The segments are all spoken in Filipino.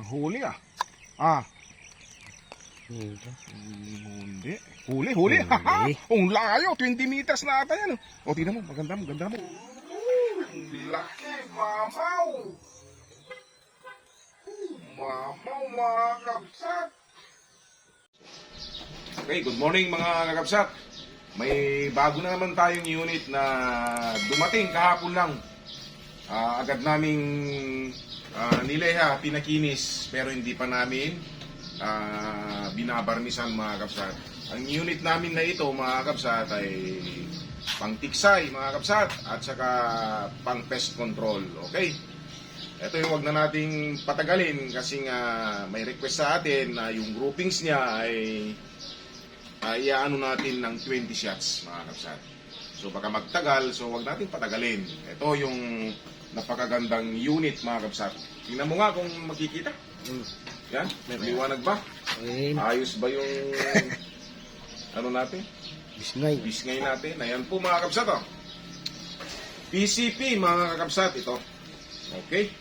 Huli ah. Ah. Hindi. Huli. Huli. Ang layo, 20 meters na ata yan. O, tingnan mo, maganda mo. Laki, mamaw. Mamaw, mga kabsat. Okay, good morning mga kakabsat. May bago na naman tayong unit na dumating kahapon lang. Agad naming nileha, pinakinis, pero hindi pa namin binabarnisan mga kabsat. Ang unit namin na ito mga kabsat ay pang tiksay mga kabsat at saka pang pest control. Okay? Ito yung wag na nating patagalin kasi nga may request sa atin na yung groupings niya ay iaano natin ng 20 shots mga kabsat. So baka magtagal, so wag natin patagalin. Ito yung napakagandang unit mga kabsat. Tingnan mo nga kung makikita. Yan, may liwanag ba? Ayos ba yung ano natin? Bisngay natin. Ayan po mga kabsat. Oh. PCP mga kabsat ito. Okay?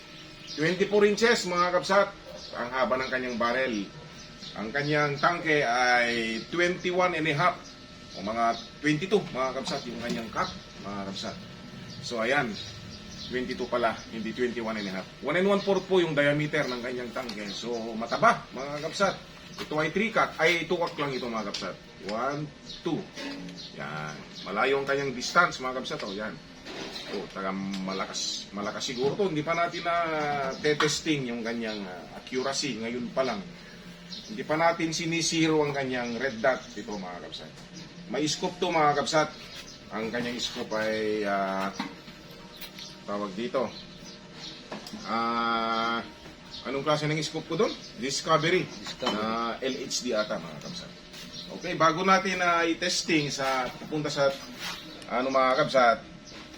24 inches mga kabsat. Ang haba ng kanyang barrel. Ang kanyang tangke ay 21 and a half o mga 22 mga kabsat yung kanyang cap mga kabsat. So ayan, 22 pala, hindi 21 and a half. 1 and 1/4 po yung diameter ng kanyang tangke. So mataba mga kabsat. Ito ay 3 cut, ay 2 cut lang ito mga kabsat. 1, 2. Yan. Malayo ang kanyang distance mga kabsat. O yan. So taga malakas siguro to. Hindi pa natin na testing yung kanyang accuracy ngayon pa lang. Hindi pa natin sinisiro ang kanyang red dot ito mga kabsat. May scope to mga kabsat. Ang kanyang scope ay tawag dito. Anong klase ng scope ko doon? Discovery. LHD ata mga kabsat. Okay, bago natin i-testing sa pupunta sa mga kabsat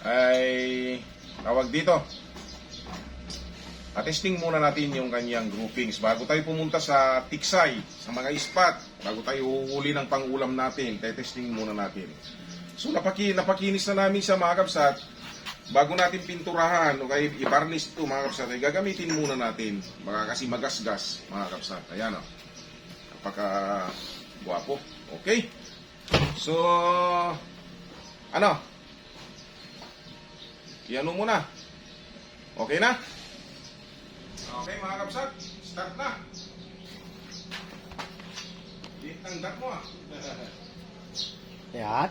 ay tawag dito. Testing muna natin yung kanyang groupings bago tayo pumunta sa tiksay, sa mga spot, bago tayo uhuli ng pangulam natin, testing muna natin. So napakinis na namin sa mga kabsat, bago natin pinturahan o kaya i-varnish ito mga kabsat, ay gagamitin muna natin, baka kasi magasgas mga kabsat. Ayan o, kapaka guwapo. Okay? So, ano? Iyan muna. Okay na? Okay mga kabsat, start na. Liit ng dot mo Yan.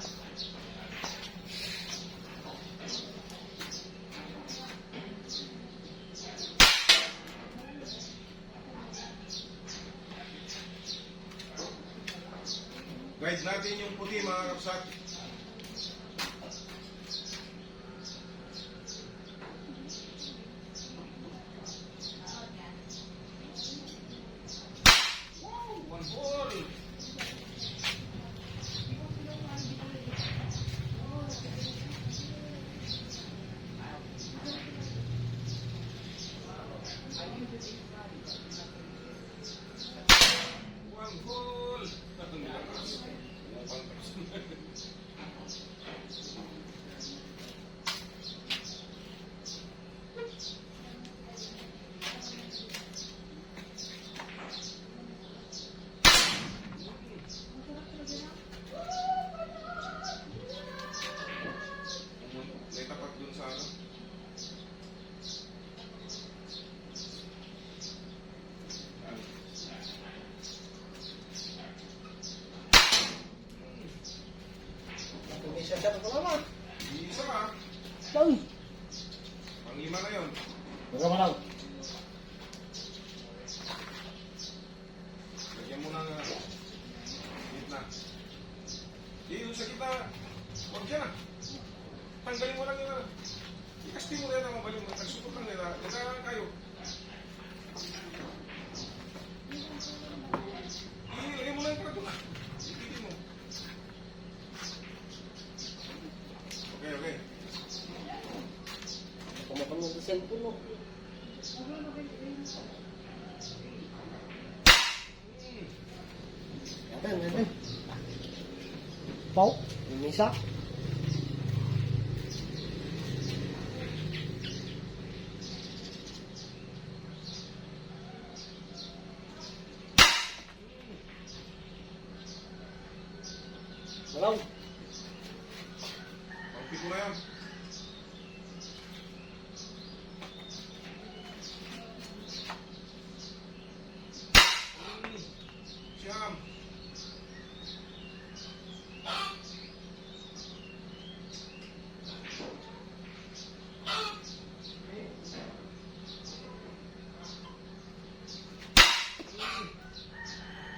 Guide natin yung puti mga kabsat. Isa ka. Pang-lima na yun. Lagyan mo ng gitna. Yung sa gitna, huwag dyan ah. Tanggalin mo lang yun. Ikasti mo rin ang mabalin mo. Nagsupot lang nila. Nagkaroon kayo. Ilagay mo lang yung prato na. Ipili mo. Okay. Kumakan mo sa cellphone mo. Yan. Pau, yung isa. Malaw. Pangpit mo na yan. Siyam.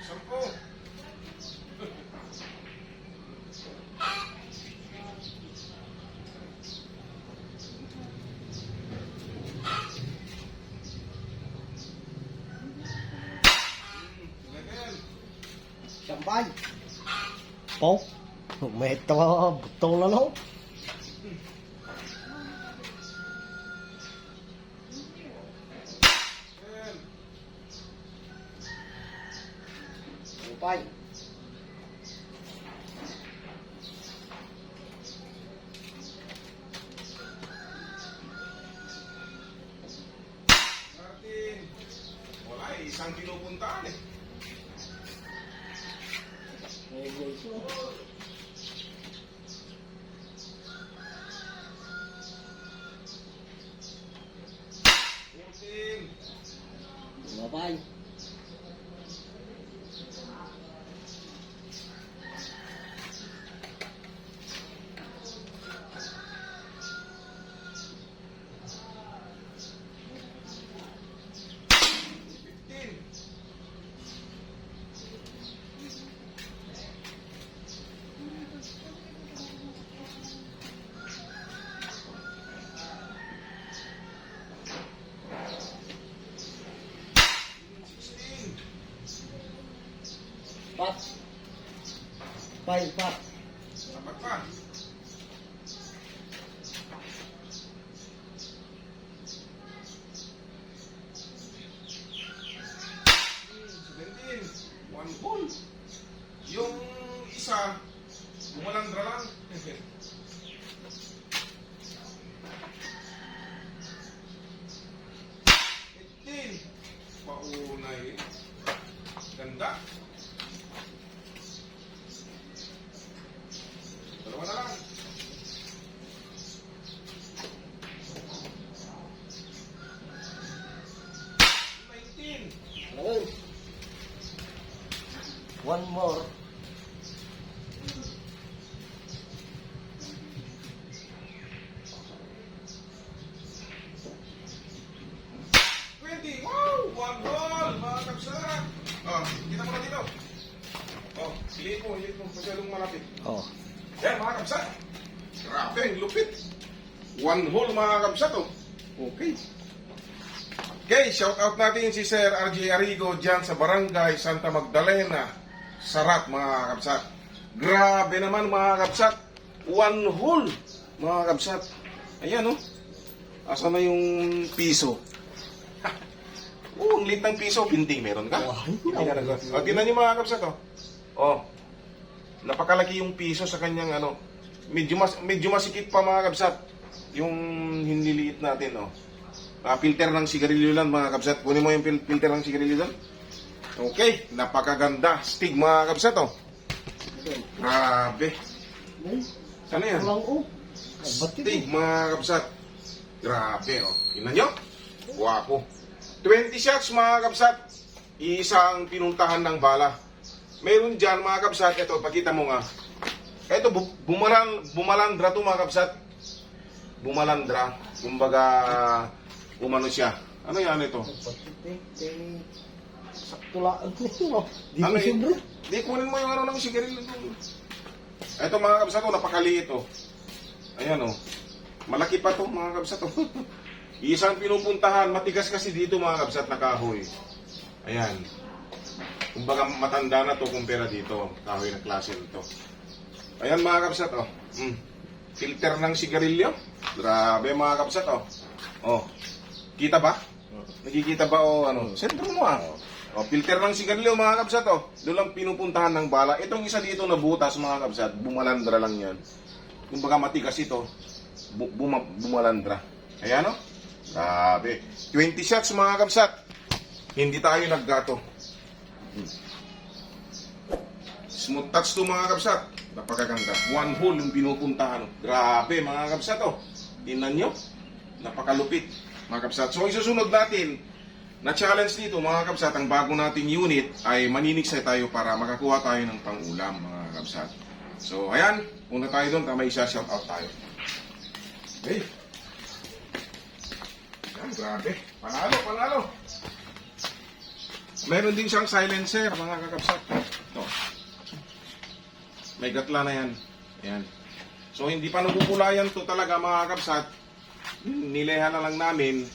Sampo. Again. Sampay. Pau. May tawa butong na no. Again. Sampay. Martin. Wala eh, isang pinupuntaan eh. May iso. Martin. Bye-bye. Fifteen. Sixteen. Pat. Pay, pat. Sapat pa. Seventeen. One ball. Yung isa, bumalandra lang. Eighteen. Paunay. Ganda. Dalawa na lang. Nineteen. Ayun. One more. Twenty. Wow! One ball, mga kapsat. Oh, kita mo na dito. Oh, hilit mo. Masyadong malapit. Oh. Yan, mga kapsat. Grabe, ang lupit. One hole, mga kapsat, oh. Okay. Okay, shout out natin si Sir RJ Arigo dyan sa Barangay Santa Magdalena, Sarat, mga kapsat. Grabe naman, mga kapsat. One hole, mga kapsat. Ayan, oh. Asa na yung piso? Oh, ang lit ng piso. Hindi, meron ka. Wow. Hindi ka nag- O, tingnan niyo, mga kapsat, oh. Oh. Napakalaki yung piso sa kanyang ano. Medyo masikip pa, mga kapsat. Yung hiniliit natin, oh. Filter ng sigarilyo lang, mga kapsat. Kunin mo yung filter ng sigarilyo lang. Okay, napakaganda. Stig, mga kapsat, oh. Grabe. Ay, Ano yan? lang oh. Ay, ba't Stig, ito? mga kapsat. Grabe, oh. Tingnan nyo. Guwapo. 20 shots, mga kapsat. Isang pinuntahan ng bala. Meron dyan, mga kapsat. Ito, pakita mo nga. Ito, bumalandra to, mga kapsat. Bumalandra. Kumbaga, umano siya. Ano yan ito? Sakto lang. Ano? Di Ano ko yun? siyempre. Di, kunin mo yung ano ng sigarilyo doon. Ito, mga kapsat, oh, napakaliit, oh. Ayan, oh. Malaki pa to, mga kapsat, oh. Isang pinupuntahan, matigas kasi dito, mga kapsat, na kahoy. Ayan. Kumbaga, matanda na to kumpara dito. Kahoy na klase nito. Ayan, mga kapsat, oh. Filter ng sigarilyo. Grabe, mga kapsat, oh. Oh. Kita ba? Nakikita ba, oh, ano? Sentro mo, ah. Oh, filter ng sigarilyo, mga kapsat, oh. Doon lang pinupuntahan ng bala. Itong isa dito na butas, mga kapsat, bumalandra lang yan. Kumbaga, matigas ito. Bumalandra. Ayan, oh. Grabe. 20 shots, mga kapsat. Hindi tayo naggato. Smooth touch to, mga kapsat. Napakaganda. One hole yung pinupuntahan. Grabe mga kabsat oh. Tingnan nyo. Napakalupit mga kabsat. So isusunod natin na challenge dito mga kabsat, ang bago nating unit ay maniniksay tayo para makakuha tayo ng pang-ulam mga kabsat. So ayan, punta tayo doon, may isa-shoutout tayo. Okay. Ayan, grabe. Panalo, panalo. Meron din siyang silencer mga kakabsat. Ito. May gatla na yan. Ayan. So hindi pa nagpupulayan to talaga mga kakabsat. Nileha na lang namin.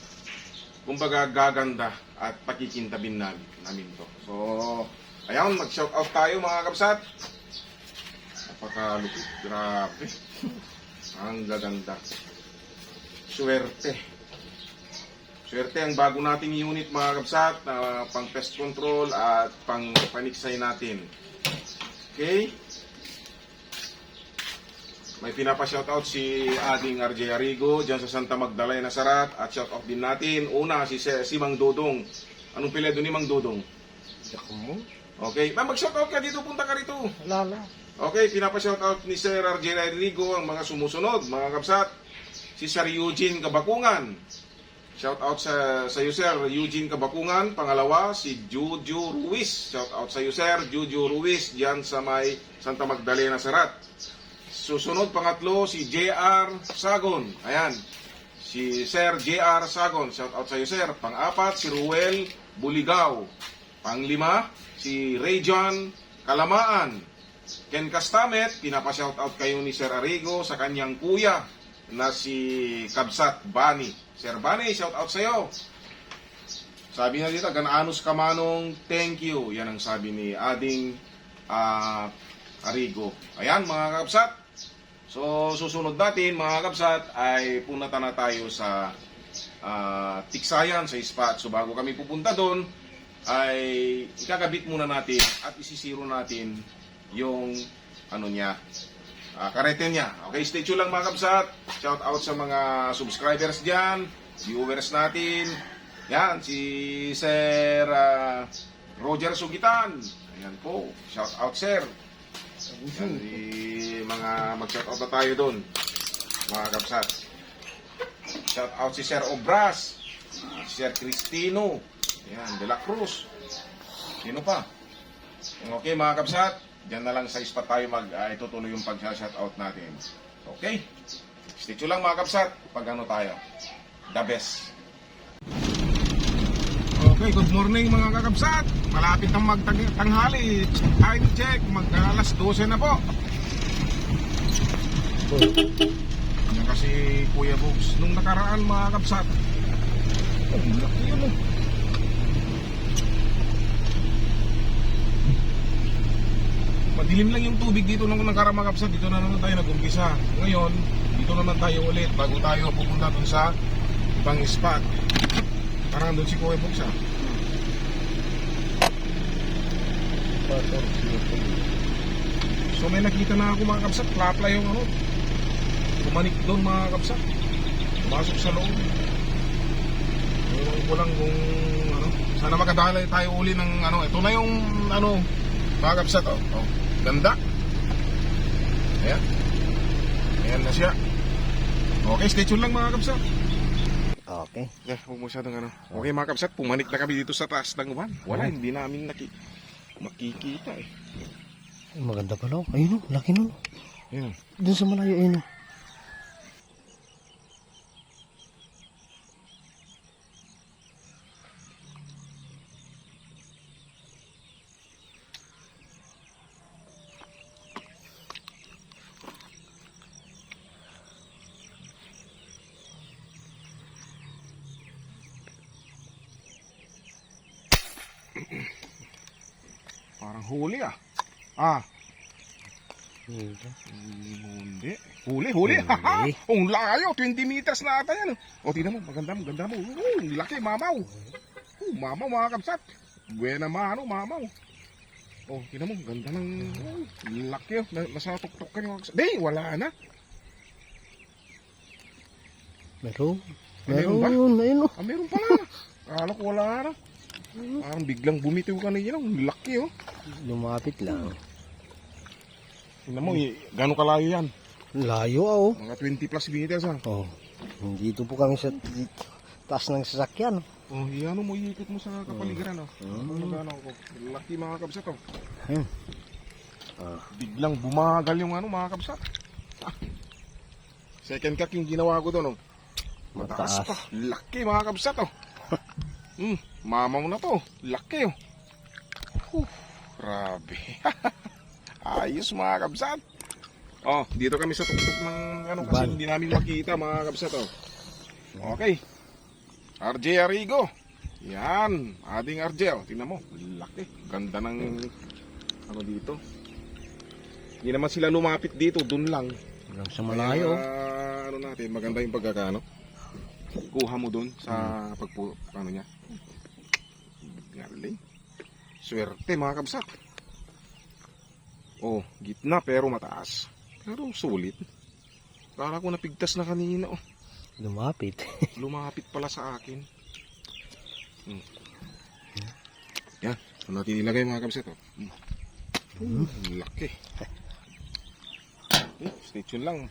Kumbaga gaganda at pakikintabin namin to. So ayan, mag-shoutout tayo mga kakabsat. Napakalupit. Grabe. Ang gaganda. Swerte. Swerte ang bago nating unit mga kabsat na pang pest control at pang paniksay natin. Okay? May pinapa-shoutout si ating RJ Arrigo dyan sa Santa Magdalena Sarat at shoutout din natin. Una si Mang Dodong. Anong piledo ni Mang Dodong? Ako mo? Okay, mag-shoutout ka dito, punta ka rito. Lala. Okay, pinapa-shoutout ni Sir RJ Arrigo ang mga sumusunod, mga kabsat. Si Sir Eugene Kabakungan. Shoutout sa iyo Sir Eugene Kabakungan. Pangalawa, si Juju Ruiz. Shoutout sa iyo Sir Juju Ruiz diyan sa may Santa Magdalena Sarat. Susunod pangatlo, si JR Sagon. Ayan. Si Sir JR Sagon. Shoutout sa iyo Sir. Pang-apat, si Ruel Buligao. Pang-lima, si Rayjon Kalamaan. Ken Castamet, pinapa-shoutout kayo ni Sir Arrigo sa kanyang kuya na si Kabsat Bani. Sir Bani, shoutout sa iyo. Sabi na dito, Gananos Kamanong, thank you. Yan ang sabi ni Ading Arrigo. Ayan mga Kabsat. So susunod natin mga Kabsat ay punata na tayo sa Tiksayan sa spot. So bago kami pupunta doon ay ikakabit muna natin at isisiro natin yung ano niya, karete niya. Okay, stay tuned lang mga kabsat. Shout out sa mga subscribers dyan, viewers natin. Yan, si Sir Roger Sugitan. Ayan po, shout out sir. Yan, mga mag-shout out na tayo doon mga kabsat. Shout out si Sir Obras, si Sir Cristino. Yan, De La Cruz. Sino pa? Okay mga kabsat, diyan na lang sa spot tayo itutuloy yung pag-shoutout natin. Okay? Stay tuned lang mga kabsat, pag ano tayo. The best. Okay, good morning mga kakabsat. Malapit ang magtanghali. Time check, mag-alas 12 na po. Yan kasi Kuya Bogs. Nung nakaraan mga kabsat. Oh, laki yun oh. Madilim lang yung tubig dito nung nakaraan mga kabsat. Dito na naman tayo nag-umpisa. Ngayon, dito naman tayo ulit bago tayo pupunta dun sa ibang spot. Parang doon si Kuya Bogs ah. So may nakita na ako mga kabsat. Plapla yung ano. Pumanik doon mga kabsat. Pumasok sa loob. Ewan ko lang kung ano. Sana makadalay tayo uli ng ano. Ito na yung ano mga kabsat oh. Oh. Ganda. Ayan. Ayan na siya. Okay, stay tuned lang mga kabsat. Okay. Yeah, huwag masyadong ano. Okay mga kabsat, pumanik na kami dito sa taas ng uwan. Wala, hindi namin makikita eh. Ay, maganda pala. Ayun o, laki nun. Ayun. Doon sa malayo, ayun o. Parang huli ah. Ah, Hindi. hindi. Huli. Haha. Ang layo, 20 meters na ata yan. O, tingnan mo, maganda mo. Laki, mamaw. Mamaw mga kabsat. Buena mano, mamaw. O, tingnan mo, ganda ng laki. Nasa tuktok ka yung kabsat. Di, wala na. Meron. Meron ba? Ayun o. Ah, meron pala. Akala ko wala na. Parang biglang bumitiw ka na yun. Ang laki oh. Lumapit lang. Tingnan mo, gano'ng kalayo yan? Layo oh. Mga 20 plus meters ha. Oh. Dito po kami sa taas ng sasakyan. Oh, ano mo, iikot mo sa kapaligiran oh. Ano ko. Laki mga kabsat oh. Hmm. Biglang bumagal yung mga kabsat. Second cock yung ginawa ko doon oh. Mataas pa. Laki mga kabsat oh. Mamaw na to. Laki oh. Grabe. Ayos mga kabsat. Oh, dito kami sa tuktok ng kasi hindi namin makita mga kabsat oh. Okay. RJ Arrigo. Yan, ating RJ oh. Tingnan mo, laki. Ganda ng dito. Hindi naman sila lumapit dito, dun lang. Lang sa malayo. Natin, maganda yung pagkakano. Kuha mo dun sa niya. Galing. Swerte mga kabsat. Oh, gitna pero mataas. Pero sulit. Kala ko napigtas na kanina oh. Lumapit. Lumapit pala sa akin. Yan, ano natin ilagay mga kabsat oh. Laki. Stay tuned lang.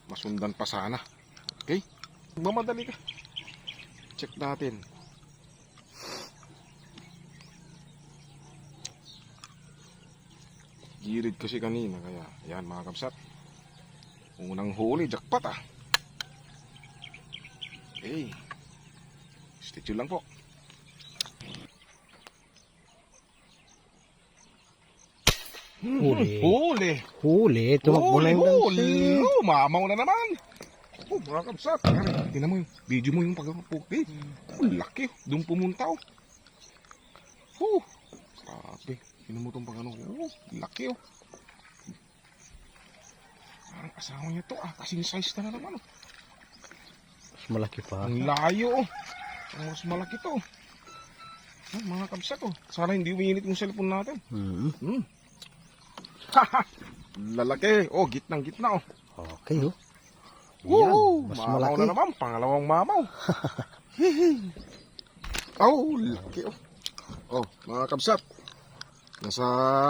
Masundan pa sana. Okay? Mamadali ka. Check natin. Girid kasi kanina kaya yan mga kabsat. Unang huli, jackpot ah. Okay. Stay tuned lang po. Huli. Huli. Huli. Tumakbo na yung huli. Oh, mamaw na naman. Oh, mga kabsat. Tingnan mo yung video mo yung pagkakapukti. Oh, laki. Doon pumunta oh. Oh, grabe. Tingnan mo itong pagkano. Oh, laki oh. Parang asawa niya to ah. Kasing size na naman oh. Mas malaki pa. Ang layo oh. Mas malaki to. Ah, mga kabsat oh. Sana hindi umiinit yung cellphone natin. Lalaki. Oh, gitnang-gitna oh. Okay oh. Woo! Mas Mamaw malaki. na naman. Pangalawang mamaw. Oh, laki oh. Oh, mga kabsat. Nasa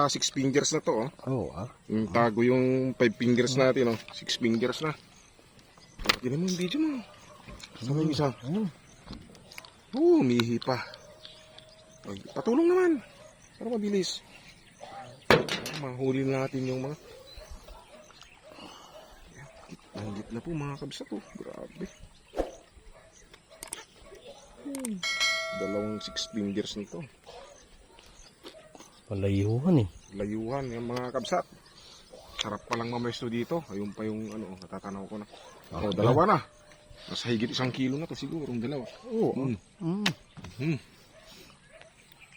6 fingers na to oh. Oh ah. Yung tago yung 5 fingers natin oh. 6 fingers na. Tignan mo yung video mo. Saan yung isa? Umihi pa. Ay, patulong naman. Para mabilis. Mahuli natin yung mga gitna po mga kabsat oh. Grabe. Dalawang 6 fingers nito. Palayuhan eh. Layuhan yung mga kabsat. Sarap palang mamesto dito. Ayun pa yung natatanaw ko na. Oh, dalawa na. Nasa higit 1 kilo na to siguro, yung dalawa. Oo.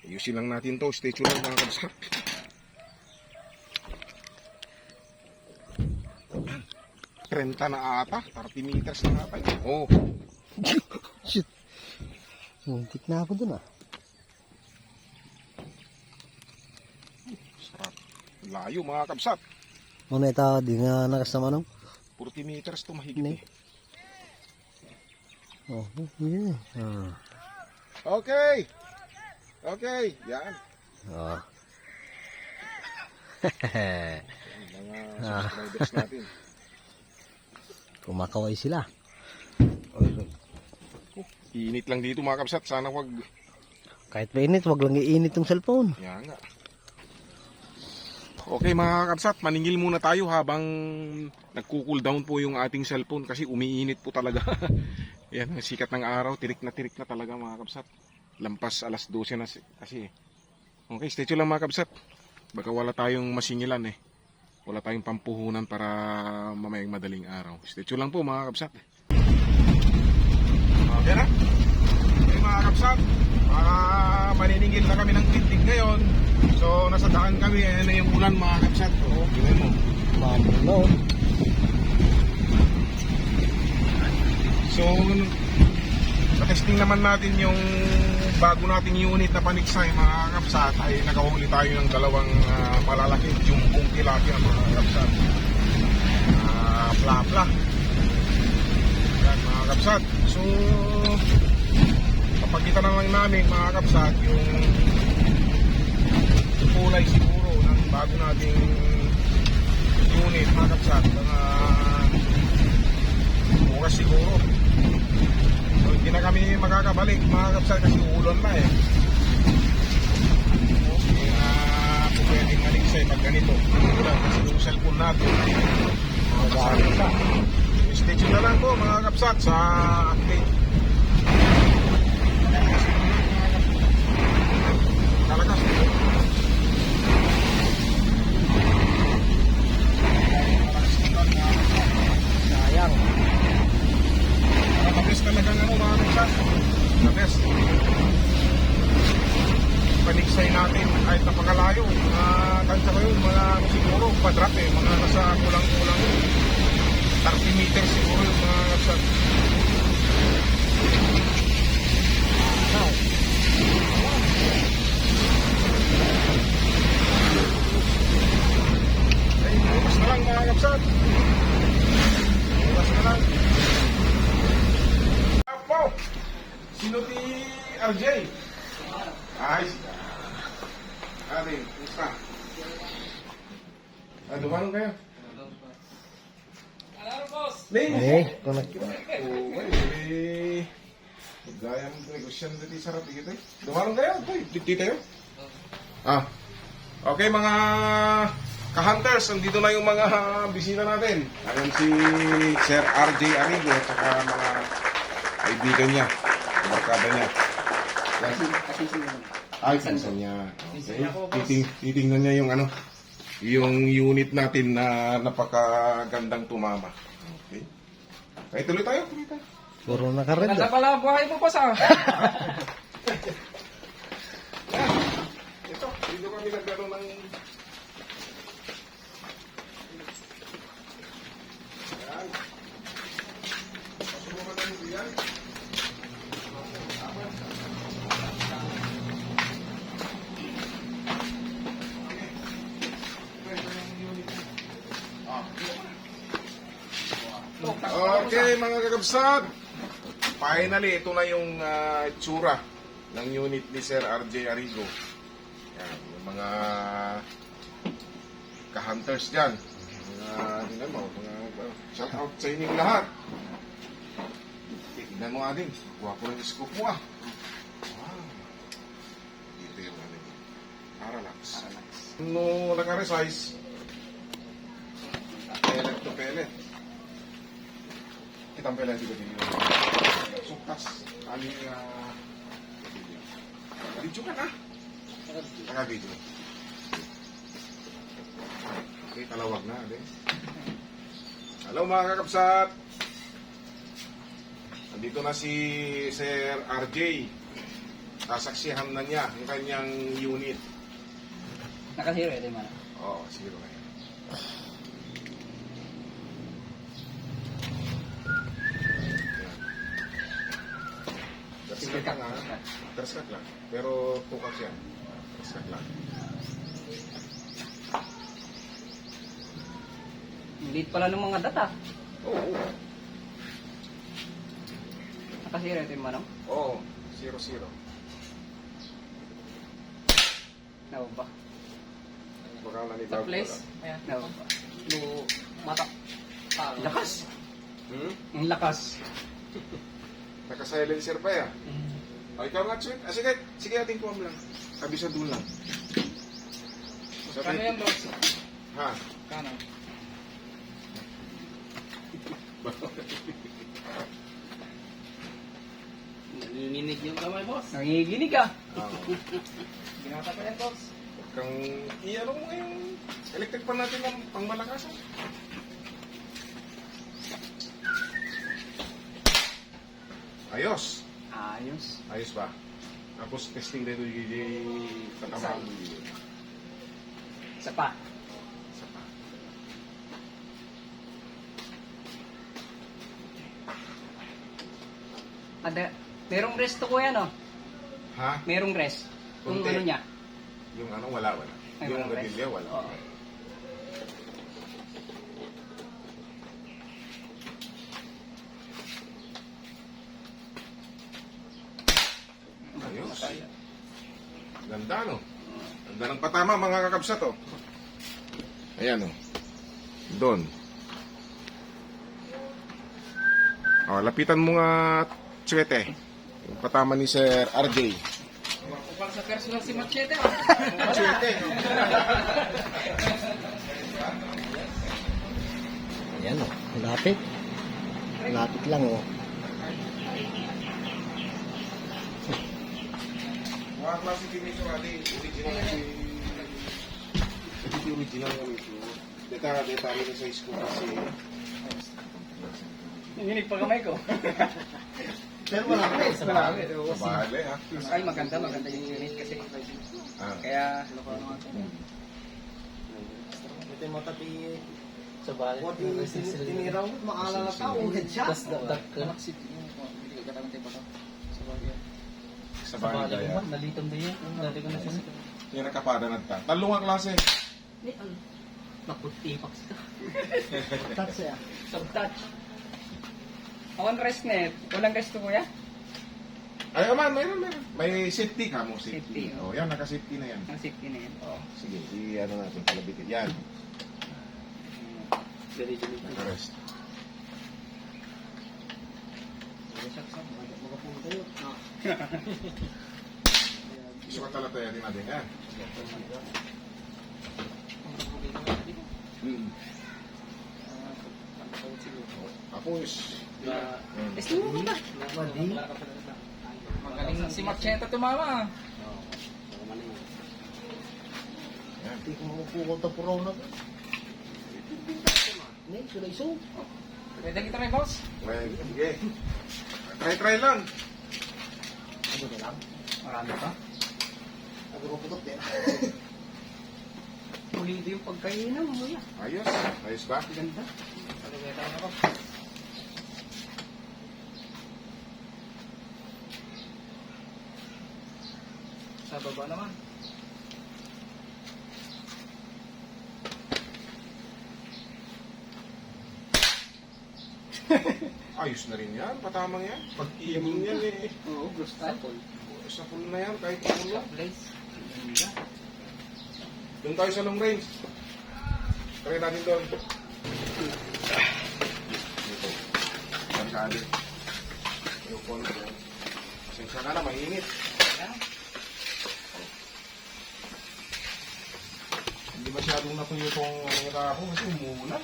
Ayusin lang natin to. Stay tuned lang mga kabsat. Trenta na ata. 30 meters na ata yun. Oh. Shit. Muntik na ako dun ah. Sarap. Layo mga kabsat. Ano ito, di nga nakasama nung? 40 meters to mahigit Ne. eh. Oh, yun. Okay. Okay. Yan. Oh. Mga subscribers natin. Kumakaway sila. Init lang dito mga kabsat. Sana wag. Kahit mainit, wag lang iinit yung cellphone. Yan nga. Okay mga kabsat, maningil muna tayo habang nagko-cool down po yung ating cellphone kasi umiinit po talaga. Yan, ang sikat ng araw, tirik na talaga mga kabsat. Lampas alas 12 na kasi. Okay, stay tuned lang mga kabsat. Baka wala tayong masingilan eh. Wala tayong pampuhunan para mamayang madaling araw. Stay tuned lang po mga kabsat. Okay na? Okay mga kabsat, maniningil na kami ng tindig ngayon. So nasa daan kami, na yung ulan mga kabsat. O, tingnan mo. Mamulo. So, sa-testing naman natin yung bago nating unit na paniksay mga kabsat ay nakahuli tayo ng dalawang malalaki jumbong tilapia mga kabsat. Pla-pla. Yan mga kabsat. So, kapagkita na lang namin mga kabsat yung kulay siguro ng bago natin ating unit mga kapsat. Mga bukas siguro. So, hindi na kami makakabalik mga kapsat kasi ulan na eh. Okay, kung pwedeng aliksay pag ganito. Ulan kasi yung cellphone natin ay makakasama. Stay tuned na lang po mga kapsat sa update. Talaga. Sayang. Mabis talagang ano mga kapsat. Mabis. Paniksay natin kahit napakalayo. Mga kanta ko yun, mga ano siguro, padrap eh. Mga nasa kulang-kulang 30 meters siguro yung mga kapsat. Ay, bukas na lang mga kapsat. Bukas na lang. Apo! Sino ti RJ? Ay, ate, kumusta? Dumanong kayo? Konak. Gaya mo negosyan dito sarap dito. Dumanong kayo? Dito tayo? Okay mga ka-hunters, nandito na yung mga bisita natin. Ayan si Sir RJ Arigo at saka mga kaibigan niya, barkada niya. Ay, pinsan niya. Okay. Titingnan niya yung ano, yung unit natin na napakagandang tumama. Okay. Kaya tuloy tayo. Puro nakared. Ganda pala ang buhay mo, boss, ah. Ito, dito kami naglaro ng... Ayan. Pasubukan namin ko yan. Okay mga kakabsat, finally ito na yung itsura ng unit ni Sir RJ Arigo. Yan, yung mga ka-hunters dyan, mga, mga shout out sa inyong lahat. Tignan mo ating, kuha ko ng scoop mo ah. Wow. Dito yung ano, Parallax. No naka-resize, pellet to pellet. Kitang pala dito dito. Suktas. Aling video ka na. Naka-video. Okay, talawag na. Hello mga kakapsat. Nandito na si Sir RJ. Sasaksihan na niya yung kanyang unit. Nakasiro, ito yung mana. Oo, zero na yan. Tersikat lang ha. Tersikat lang. Pero tukas yan. Tersikat lang. Lead pala ng mga data. Oo. Nakasiro, ito yung mana. Oo. 0-0. Nababa. Baka Sa nanibag place. Ayan. Nababa. Matak. Lakas. Ang lakas. Naka-silencer pa yan. O, ikaw nga, Sweet. Sige, sige ating kuha mo lang. Sabi sa doon lang. Kano yan, boss? Ha? Kano? Nanginginig yung kamay, boss. Nanginginig ka. Ginata pa yan, boss. Kang i-ano mo yung electric pan natin ng pangmalakasan. Ayos. Ayos. Ayos ba? Tapos testing dito yung katamang Isa pa. Isa pa. Merong rest to ko yan, oh. Ha? Merong rest. Yung Kunti. ano niya. Yung ano, wala. Ay, Yung walang rest. gatilya, wala. Oo. Ayos. Ganda, no? Ganda ng patama, mga kakabsat, oh. Ayan, oh. Doon. Oh, lapitan mo nga, Tswete. Yung patama ni Sir RJ. Para sa personal si Machete. Tswete. Ayan o, lapit. Lapit lang o. Mga klase finisher natin, original kasi original kami ito. Deta rin sa school kasi. Nanginig pa kamay ko. Pero malapit. Sa marami. Kabahali ha. Ay, maganda yung unit kasi. Ah. Kaya, Ito yung matapi sa balik. Tiniraw mo, makaalala tao. Headshot. tas dadak ka. Hindi ka katawin tayo pa to. Sa bagay. Sa bahay kaya. Nalitom din yan. Dati ko na siya. Yung nakapada nagta. Talong ang klase. Naputi pa siya. Touch siya. Sub-touch. Awan rest net. Walang rest to kuya? Ay, aman, mayroon. May safety ka mo, safety. Safety, Oh, yan, naka-safety na yan. Ang safety na yan. Oh, sige, i-ano natin, palabitin. Yan, Dali-dali. naka-rest. Gusto ka talaga tayo din natin, yan. Hmm. Ako is... Gusto mo ba? Magaling si Machete tumama. Yan. Hindi ko makupukot ang puraw na to. Hindi, sila iso. Pwede kita rin, boss. Well, sige. Try lang. Ano na lang? Marami pa. Ako maputok din. Pulido yung pagkainan mo yan. Ayos. Ayos ba? Ganda. Paliweta na ako. Sa baba naman. Ayos na rin yan. Patamang yan. Pag-iiming yan eh. Oo, gusto. Sa full na yan, kahit ulo. Place. Ganda. Doon tayo sa long range. Try natin doon. Dito. Masyali. Yung phone ko. Pasensya ka na, mainit. Ayan. Hindi masyadong natuyo itong ako kasi umuulan.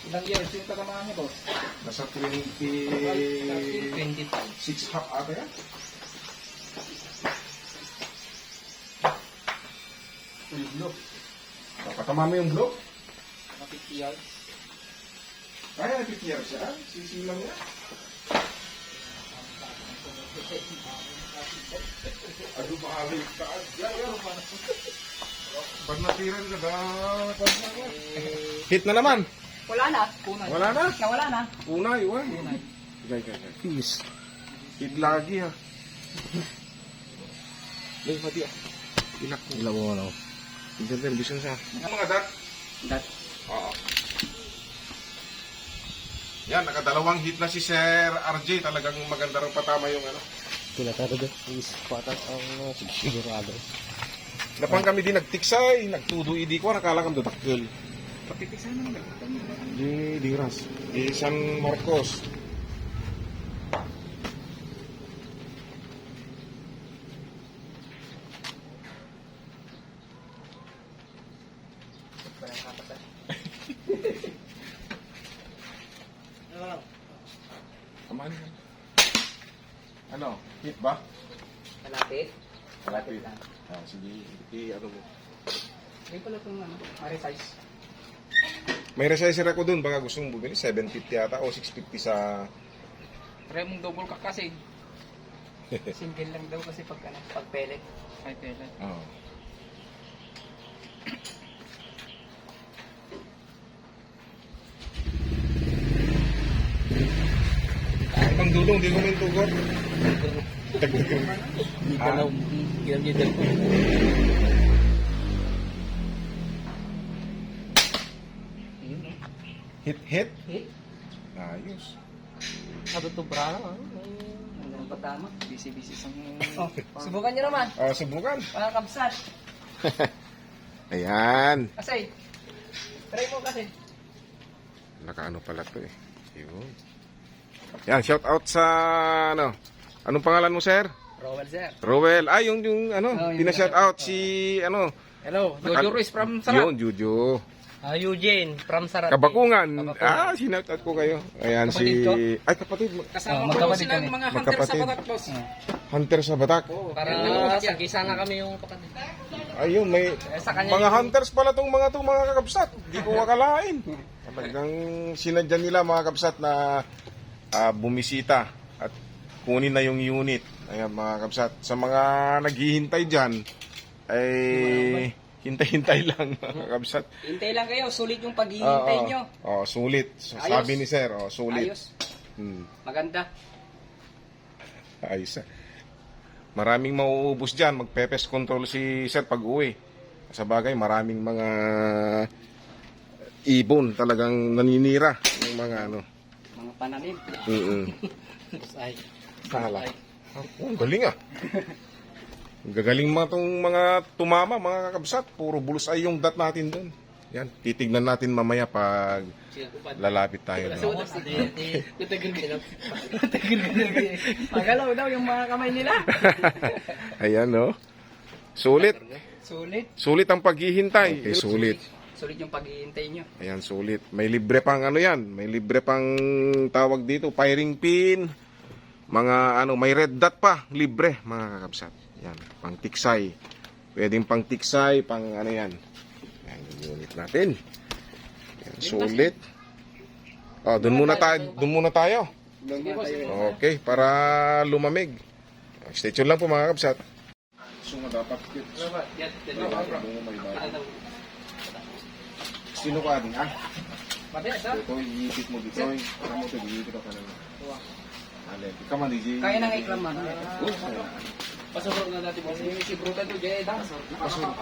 Ilang years yung tagamaan niya, boss? Nasa 26 25. half ata yan. Full block. Patama mo yung block. Mga 50 yards. Kaya 50 years siya. Sisilang niya. Ano ba kami? Pag natiran ka dapat. Hit na naman. Wala na. Kunay. Wala na. Nawala na. Unay, uwan. Kunay. Gay. Peace. Hit lagi ha. Lay, pati ah. Ilak mo. Ilaw mo ano. Tignan television siya. Mga dat. That. Oo. Yan, nakadalawang hit na si Sir RJ. Talagang maganda rin patama yung ano. Pinataro doon. Peace. Patas ang sigurado. Napang kami din nagtiksay, nagtudo idi ko, nakala kami dadakkel. Patitiksan mo na. Di Diras. Di San Marcos. Kaman. Ano? Hit ba? Malapit. Malapit. Ah, sige. Ano mo? Hindi pala itong ano, resize. May resizer ako dun. Baka gusto mong bumili. 750 yata o 650 sa... Try mong double ka kasi. Single lang daw kasi pag ano, pag pellet. Ay pellet. Oo. Pang dulong, di ko may tugot. Hindi ka na yun yung dal ko. Hit. Hit. Ayos. Sabi to brano. Ang patama. Busy-busy sa... Oh, subukan nyo naman. Subukan. Mga kabsat. Ayan. Kasi, try mo kasi. Nakaano pala to eh. Yun. Yan, shout out sa ano. Anong pangalan mo, sir? Rowell, sir. Rowell. Ah, yung ano, Oh, yung pina-shout out si ano. Hello, Jojo Ruiz from Sarap. Yun, Juju. Eugene, from Sarap. Kabakungan. Sinout out ko kayo. Ayan Kapatid si... ko? Ay, kapatid. Kasama ko magkapatid sila kami. mga hunter sa Magkapatid. Batat, boss. Hunter sa Batak. Oo, Para Para sagisa na kami yung kapatid. Ayun, may Sa kanya mga yung- hunters pala tong mga kakabsat. Hindi ko akalain. Talagang sinadya nila mga kabsat na bumisita at kunin na yung unit. Ayan mga kabsat. Sa mga naghihintay dyan, ay hintay-hintay lang mga kabsat. Hintay lang kayo, sulit yung paghihintay nyo. Sulit. Ayos. Sabi ni sir, sulit. Ayos, Hmm, maganda. ayos. Maraming mauubos dyan. Magpe-pest control si sir pag uwi. Sa bagay, maraming mga ibon talagang naninira ng mga ano. Mga pananim. Ay, Sala. Oh, galing ah. Gagaling mga tong mga tumama, mga kakabsat. Puro bulos ay yung dat natin doon. Yan, titignan natin mamaya pag lalapit tayo. No? Magalaw daw yung mga kamay nila. Ayan, no? Sulit. Sulit. Sulit ang paghihintay. Okay, sulit. Sulit yung paghihintay nyo. Ayan, sulit. May libre pang ano yan. May libre pang tawag dito, firing pin. Mga ano, may red dot pa. Libre, mga kakabsat. Yan, pang tiksay. Pwedeng pang tiksay, pang ano yan. Yan, yung unit natin. Yan, sulit. Oh, doon muna tayo. Okay, para lumamig. Stay tuned lang po mga kakabsat. Sunga dapat. Sino ka din? Ito, iipit mo dito. Ano mo ito, iipit ka na. Ale, ikaw man, DJ. Kaya nang ikram man. Pasurog na natin boss. Si Bruta to, Jay. Pasurog.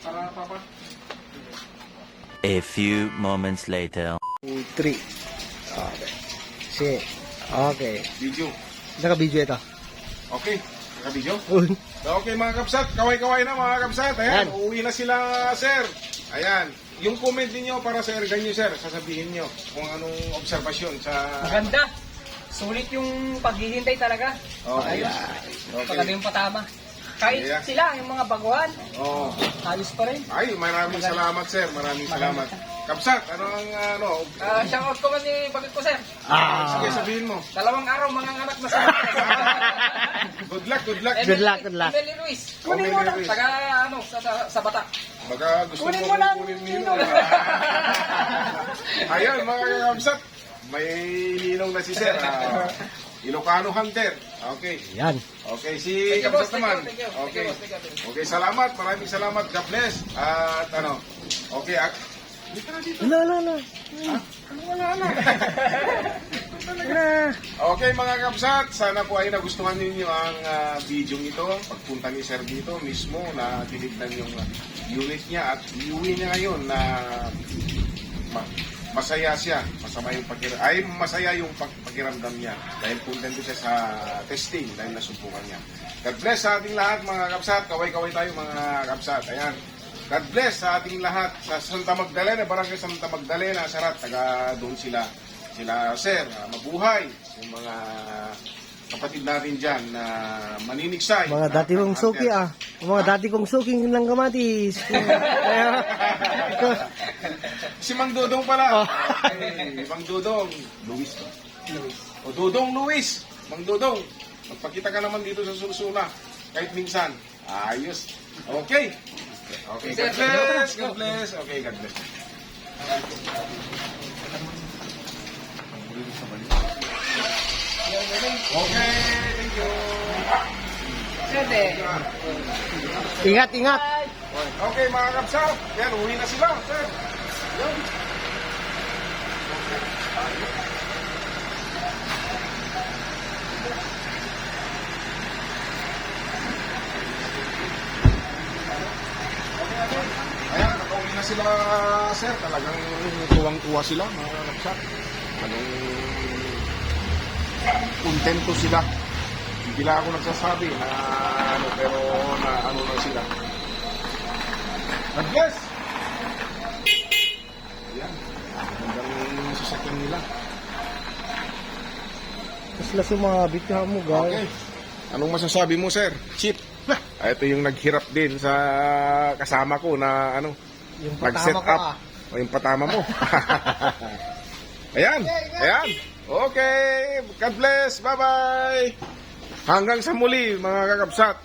Para papa. A few moments later. 3. Okay. Si. Okay. Video. Naka-video ito. Okay, naka-video. Okay mga kapsat, kaway-kaway na mga kapsat. Ayan, uuwi na sila, sir. Ayan, yung comment niyo para sa ergan niyo, sir. Sasabihin niyo kung anong obserbasyon sa... Maganda. Sulit yung paghihintay talaga. Okay. Ayos. Okay. Pagkada yung patama. Kahit Yeah. sila, yung mga baguhan, Oh. ayos pa rin. Ay, maraming salamat, sir. Maraming salamat. Kapsat, ano? Shoutout ko man ni Bagit ko, sir. Sige, sabihin mo. 2 araw, mga anak na sa Good luck, good luck. Good luck, good luck. Emily Ruiz. Kunin mo Emily lang. Ruiz. Taga, sa Batak. Baka gusto Kunin mo mo lang. kunin ninong. Ayun, mga kakabsat. May ninong na si sir. Ilocano Hunter. Okay. Yan. Okay, si Thank you, boss. Kapsat naman. Thank you. Okay. Thank you. Okay, salamat. Maraming salamat. God bless. At ano, okay. Dito na dito. No. Okay mga kapsat, sana po ay nagustuhan ninyo ang video ito. Pagpunta ni Sir dito mismo na tinignan yung unit niya at iuwi niya ngayon na masaya siya. Masaya yung pakiramdam niya dahil kontento siya sa testing dahil nasubukan niya. God bless sa ating lahat mga kapsat. Kaway-kaway tayo mga kapsat. Ayan. God bless sa ating lahat sa Santa Magdalena, Barangay Santa Magdalena, Sarat, taga doon sila sir, mabuhay, yung mga kapatid natin dyan na maninigsay. Mga dati kong suki Mga dati kong suki ng kamatis. Si Mang Dodong pala. Okay, Mang Dodong. Luis ba? O Dodong Luis. Mang Dodong. Magpakita ka naman dito sa Sursuna. Kahit minsan. Ayos. Okay. Okay, God bless. God bless. Okay, God bless. Okay, thank you. Siyempre. Ingat. Okay, mga kapsat. Yan, uwi na sila. Sir. Yan. Ayan, nakauwi na sila, sir. Talagang tuwang-tuwa sila, mga kapsat. Anong kontento sila. Hindi lang ako nagsasabi na ano, pero na ano lang sila. God bless! Ayan. Hanggang sasakyan nila. Sila sumabit ka mo, guys. Okay. Anong masasabi mo, sir? Chip. Ito yung naghirap din sa kasama ko na ano, Yung nag-set patama ko up. O yung patama mo. Ayan. Ayan. Okay. God bless. Bye-bye. Hanggang sa muli, mga kakabsat.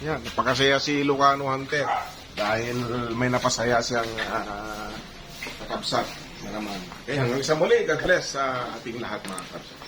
Yan. Napakasaya si Lucano Hunter. Dahil may napasaya siyang kakabsat na naman. Okay. Hanggang sa muli. God bless sa ating lahat, mga kakabsat.